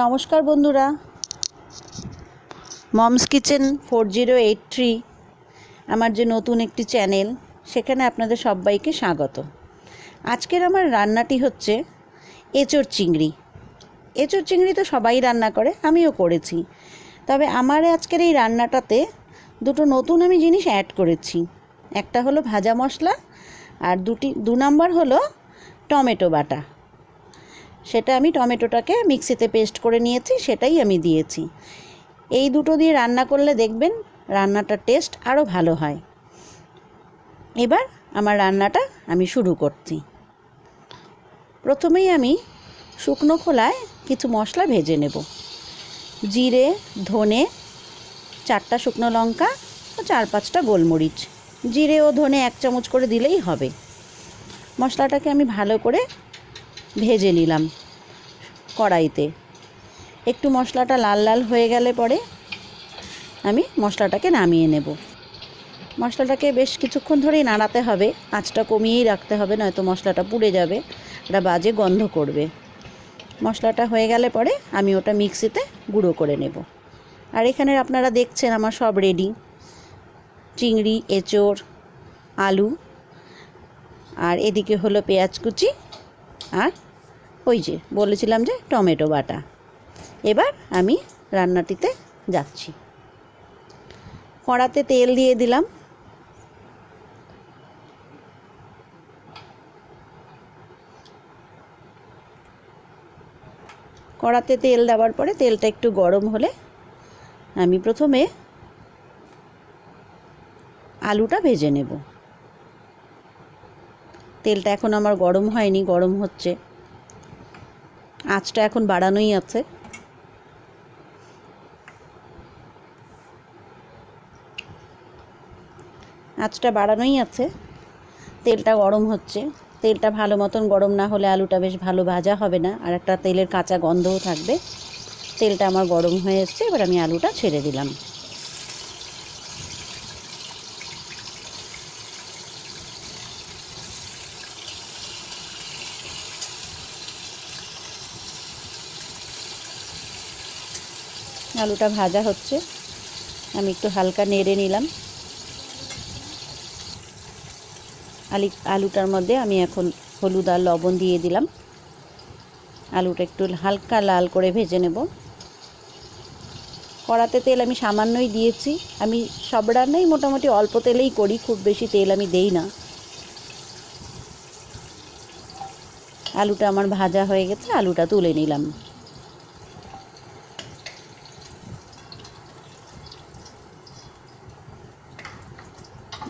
নমস্কার বন্ধুরা, moms kitchen 4083 আমার যে নতুন একটি চ্যানেল, সেখানে আপনাদের সবাইকে স্বাগত। আজকের আমার রান্নাটি হচ্ছে এঁচোড় চিংড়ি। এঁচোড় চিংড়ি তো সবাই রান্না করে, আমিও করেছি। তবে আমার আজকের এই রান্নাটাতে দুটো নতুন আমি জিনিস অ্যাড করেছি। একটা হলো ভাজা মশলা, আর দু নাম্বার হলো টমেটো বাটা। সেটা আমি টমেটোটাকে মিক্সিতে পেস্ট করে নিয়েছি, সেটাই আমি দিয়েছি। এই দুটো দিয়ে রান্না করলে দেখবেন রান্নাটার টেস্ট আরও ভালো হয়। এবার আমার রান্নাটা আমি শুরু করছি। প্রথমেই আমি শুকনো খোলায় কিছু মশলা ভেজে নেব। জিরে, ধনে, 4টা শুকনো লঙ্কা ও 4-5টা গোলমরিচ। জিরে ও ধনে 1 চামচ করে দিলেই হবে। মশলাটাকে আমি ভালো করে ভেজে নিলাম কড়াইতে। একটু মশলাটা লাল লাল হয়ে গেলে পরে আমি মশলাটাকে নামিয়ে নেব। মশলাটাকে বেশ কিছুক্ষণ ধরেই নাড়াতে হবে, আঁচটা কমিয়েই রাখতে হবে, নয়তো মশলাটা পুড়ে যাবে, একটা বাজে গন্ধ করবে। মশলাটা হয়ে গেলে পরে আমি ওটা মিক্সিতে গুঁড়ো করে নেব। আর এখানে আপনারা দেখছেন আমার সব রেডি। চিংড়ি, এঁচোড়, আলু, আর এদিকে হলো পেঁয়াজ কুচি, আর ওই যে বলেছিলাম যে টমেটো বাটা। এবার আমি রান্নাটিতে যাচ্ছি। কড়াতে তেল দিয়ে দিলাম। কড়াতে তেল দেওয়ার পরে তেলটা একটু গরম হলে আমি প্রথমে আলুটা ভেজে নেব। তেলটা এখন আমার গরম হয়নি, গরম হচ্ছে। আঁচটা এখন বাড়ানোই আছে। আঁচটা বাড়ানোই আছে, তেলটা গরম হচ্ছে। তেলটা ভালো মতন গরম না হলে আলুটা বেশ ভালো ভাজা হবে না, আর একটা তেলের কাঁচা গন্ধও থাকবে। তেলটা আমার গরম হয়ে এসছে, এবার আমি আলুটা ছেড়ে দিলাম। আলুটা ভাজা হচ্ছে, আমি একটু হালকা নেড়ে নিলাম। আলুটার মধ্যে আমি এখন হলুদ আর লবণ দিয়ে দিলাম। আলুটা একটু হালকা লাল করে ভেজে নেব। কড়াতে তেল আমি সামান্যই দিয়েছি। আমি সব রান্নাই মোটামুটি অল্প তেলেই করি, খুব বেশি তেল আমি দেই না। আলুটা আমার ভাজা হয়ে গেছে, আলুটা তুলে নিলাম।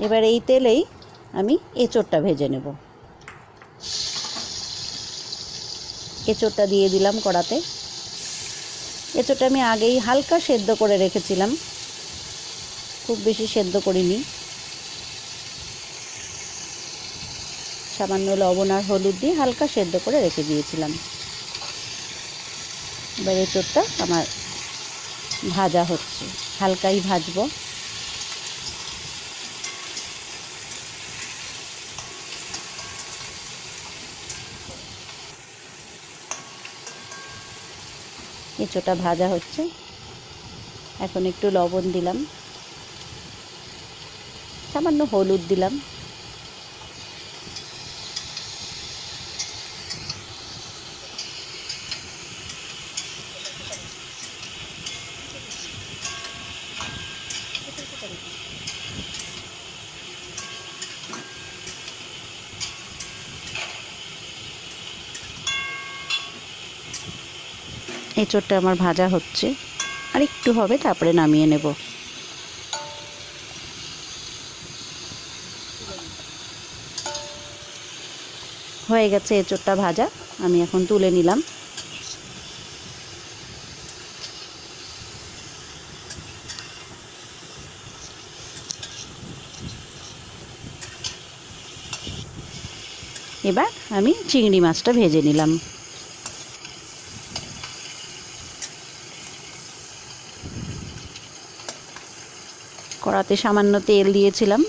এবার এই তেলেই আমি এঁচোড়টা ভেজে নেব। এঁচোড়টা দিয়ে দিলাম কড়াতে। এঁচোড়টা আমি আগেই হালকা সেদ্ধ করে রেখেছিলাম, খুব বেশি সেদ্ধ করিনি। সামান্য লবণ আর হলুদ দিয়ে হালকা সেদ্ধ করে রেখে দিয়েছিলাম। এবার এঁচোড়টা আমার ভাজা হচ্ছে, হালকাই ভাজবো। এঁচোড়টা ভাজা হচ্ছে, এখন একটু লবণ দিলাম, সামান্য হলুদ দিলাম। এঁচোড়টা আমার ভাজা হচ্ছে, আর একটু হবে, তারপরে নামিয়ে নেব। হয়ে গেছে এঁচোড়টা ভাজা, আমি এখন তুলে নিলাম। এবার আমি চিংড়ি মাছটা ভেজে নিলাম। কড়াতে সামান্য তেল দিয়েছিলাম,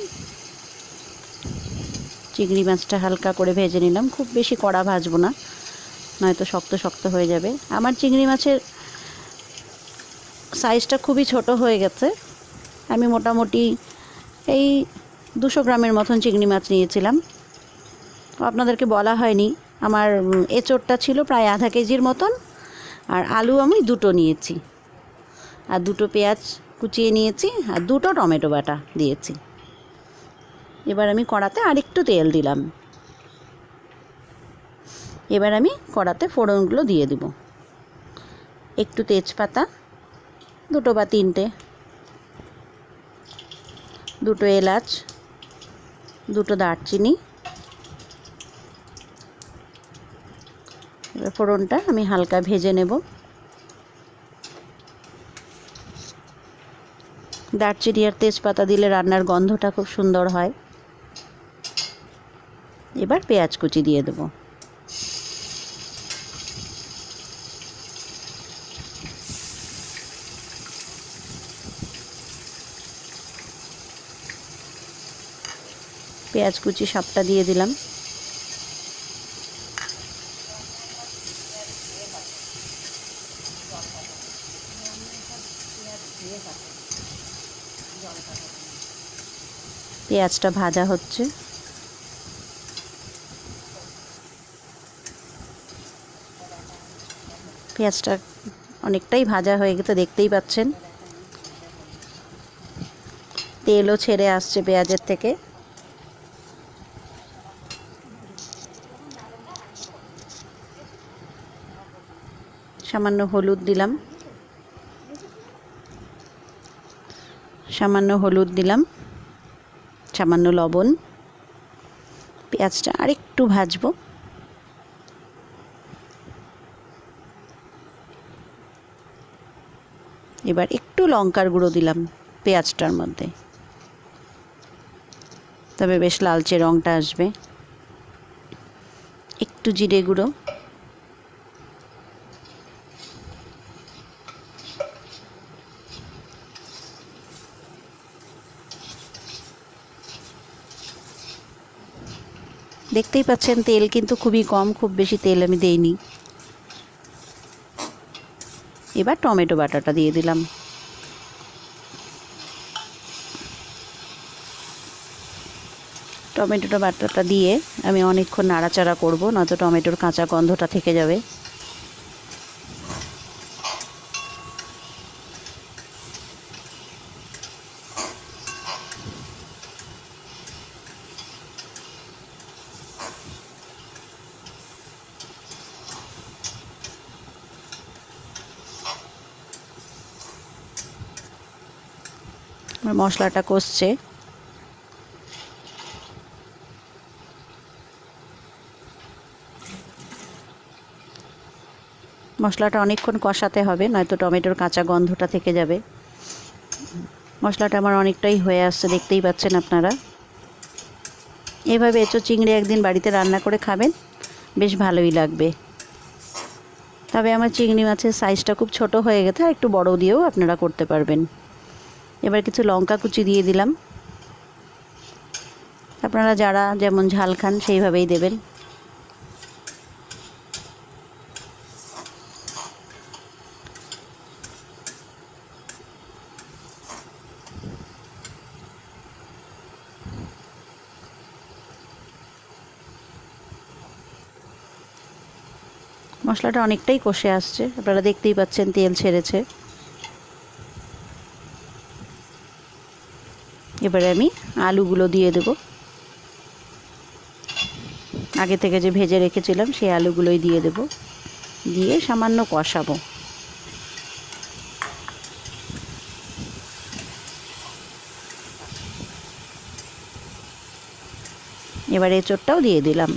চিংড়ি মাছটা হালকা করে ভেজে নিলাম, খুব বেশি কড়া ভাজবো না, নয়তো শক্ত শক্ত হয়ে যাবে। আমার চিংড়ি মাছের সাইজটা খুবই ছোট হয়ে গেছে। আমি মোটামুটি এই 200 গ্রামের মতন চিংড়ি মাছ নিয়েছিলাম। আপনাদেরকে বলা হয়নি, আমার এঁচোড়টা ছিল প্রায় আধা কেজির মতন, আর আলু আমি 2টো নিয়েছি, আর 2টো পেঁয়াজ কুচিয়ে নিয়েছি, আর 2টো টমেটো বাটা দিয়েছি। এবার আমি কড়াতে আরেকটু তেল দিলাম। এবার আমি কড়াতে ফোড়নগুলো দিয়ে দেব। একটু তেজপাতা, 2টো বা 3টে, 2টো এলাচ, 2টো দারচিনি। এবার ফোড়নটা আমি হালকা ভেজে নেব। দারচিনি আর তেজপাতা দিলে রান্নার গন্ধটা খুব সুন্দর হয়। এবার পেঁয়াজ কুচি দিয়ে দেব। পেঁয়াজ কুচি সবটা দিয়ে দিলাম। পেঁয়াজটা ভাজা হচ্ছে। পেঁয়াজটা অনেকটাই ভাজা হয়ে গেছে, দেখতেই পাচ্ছেন। তেলও ছেড়ে আসছে পেঁয়াজের থেকে। সামান্য হলুদ দিলাম, সামান্য লবণ। পেঁয়াজটা আরেকটু ভাজবো। এবার একটু লঙ্কার গুঁড়ো দিলাম পেঁয়াজটার মধ্যে, তবে বেশ লালচে রঙটা আসবে। একটু জিরে গুঁড়ো, দেখতেই পাচ্ছেন তেল কিন্তু খুবই কম, খুব বেশি তেল আমি দেইনি। এবার টমেটো বাটাটা দিয়ে দিলাম। টমেটোটা বাটাটা দিয়ে আমি অনেকক্ষণ নাড়াচাড়া করব, নয়তো টমেটোর কাঁচা গন্ধটা থেকে যাবে। আমার মশলাটা কষছে। মশলাটা অনেকক্ষণ কষাতে হবে, নয়তো টমেটোর কাঁচা গন্ধটা থেকে যাবে। মশলাটা আমার অনেকটাই হয়ে আসছে, দেখতেই পাচ্ছেন আপনারা। এভাবে এঁচোড় চিংড়ি একদিন বাড়িতে রান্না করে খাবেন, বেশ ভালোই লাগবে। তবে আমার চিংড়ি মাছের সাইজটা খুব ছোট হয়ে গেছে, আর একটু বড় দিয়েও আপনারা করতে পারবেন। এবার কিছু লঙ্কা কুচি দিয়ে দিলাম। আপনারা যারা যেমন ঝাল খান সেইভাবেই দেবেন। মশলাটা অনেকটাই কষে আসছে, আপনারা দেখতেই পাচ্ছেন তেল ছেড়েছে। এবারে আমি আলুগুলো দিয়ে দেব। আগে থেকে যে ভেজে রেখেছিলাম সেই আলুগুলোই দিয়ে দেব, দিয়ে সামান্য কষাবো। এবার এঁচোড়টাও দিয়ে দিলাম।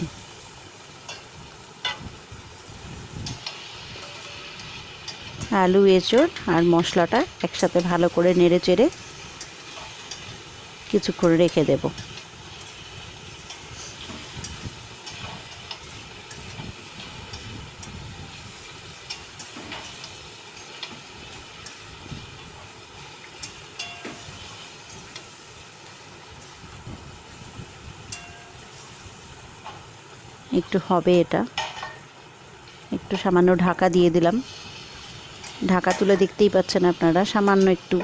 আলু, এঁচোড় আর মশলাটা একসাথে ভালো করে নেড়ে চেড়ে কিছুক্ষণ রেখে দেব। একটু হবে এটা। একটু সামান্য ঢাকা দিয়ে দিলাম। ঢাকা তুলে দেখতেই পাচ্ছেন আপনারা, সামান্য একটু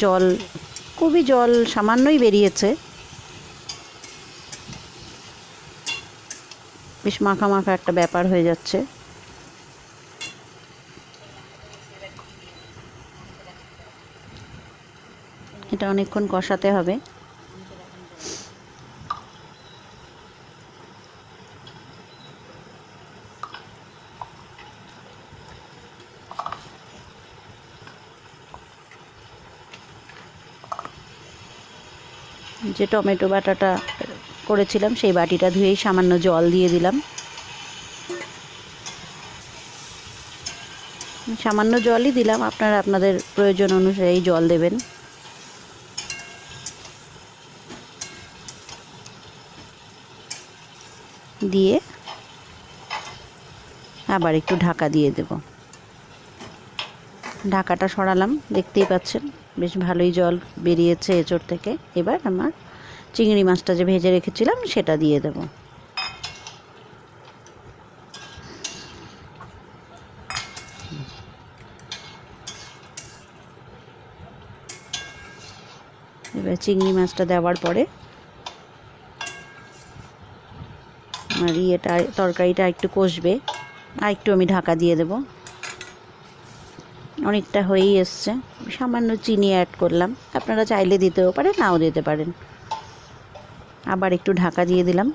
জল, খুবই জল সামান্যই বেরিয়েছে। বেশ মাখা মাখা একটা ব্যাপার হয়ে যাচ্ছে। এটা অনেকক্ষণ কষাতে হবে। যে টমেটো বাটাটা করেছিলাম সেই বাটিটা ধুয়েই সামান্য জল দিয়ে দিলাম। সামান্য জলই দিলাম, আপনারা আপনাদের প্রয়োজন অনুযায়ী জল দেবেন। দিয়ে আবার একটু ঢাকা দিয়ে দেব। ঢাকাটা সরালাম, দেখতেই পাচ্ছেন বেশ ভালোই জল বেরিয়েছে এঁচোড় থেকে। এবার আমার চিংড়ি মাছটা যে ভেজে রেখেছিলাম সেটা দিয়ে দেব। এবার চিংড়ি মাছটা দেওয়ার পরে আমার তরকারিটা একটু কষবে, আর একটু আমি ঢাকা দিয়ে দেব। অনেকটা হয়েই এসছে, সামান্য চিনি অ্যাড করলাম, আপনারা চাইলে দিতেও পারেন, নাও দিতে পারেন। আবার একটু ঢাকা দিয়ে দিলাম।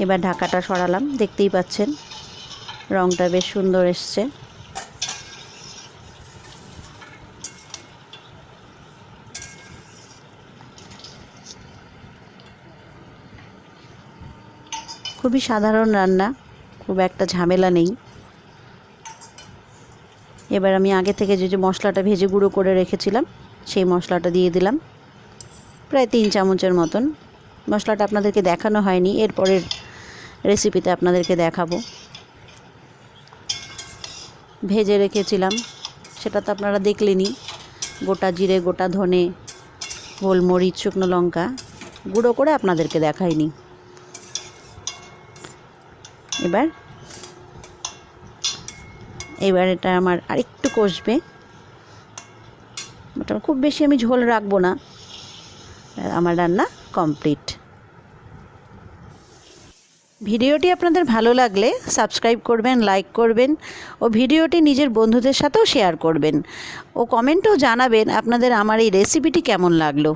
এবার ঢাকাটা সরালাম, দেখতেই পাচ্ছেন রঙটা বেশ সুন্দর এসছে। খুবই সাধারণ রান্না, খুব একটা ঝামেলা নেই। এবার আমি আগে থেকে যে মশলাটা ভেজে গুঁড়ো করে রেখেছিলাম সেই মশলাটা দিয়ে দিলাম, প্রায় 3 চামচের মতন। মশলাটা আপনাদেরকে দেখানো হয়নি, এরপরের রেসিপিতে আপনাদেরকে দেখাবো। ভেজে রেখেছিলাম সেটা তো আপনারা দেখলেনই, গোটা জিরে, গোটা ধনে, গোলমরিচ, শুকনো লঙ্কা গুঁড়ো করে আপনাদেরকে দেখাইনি। এবার এটা আমার আরেকটু কষবে, ওটা খুব বেশি আমি ঝোল রাখবো না। আমার রান্না কমপ্লিট। ভিডিওটি আপনাদের ভালো লাগলে সাবস্ক্রাইব করবেন, লাইক করবেন ও ভিডিওটি নিজের বন্ধুদের সাথেও শেয়ার করবেন ও কমেন্টেও জানাবেন আপনাদের আমার এই রেসিপিটি কেমন লাগলো।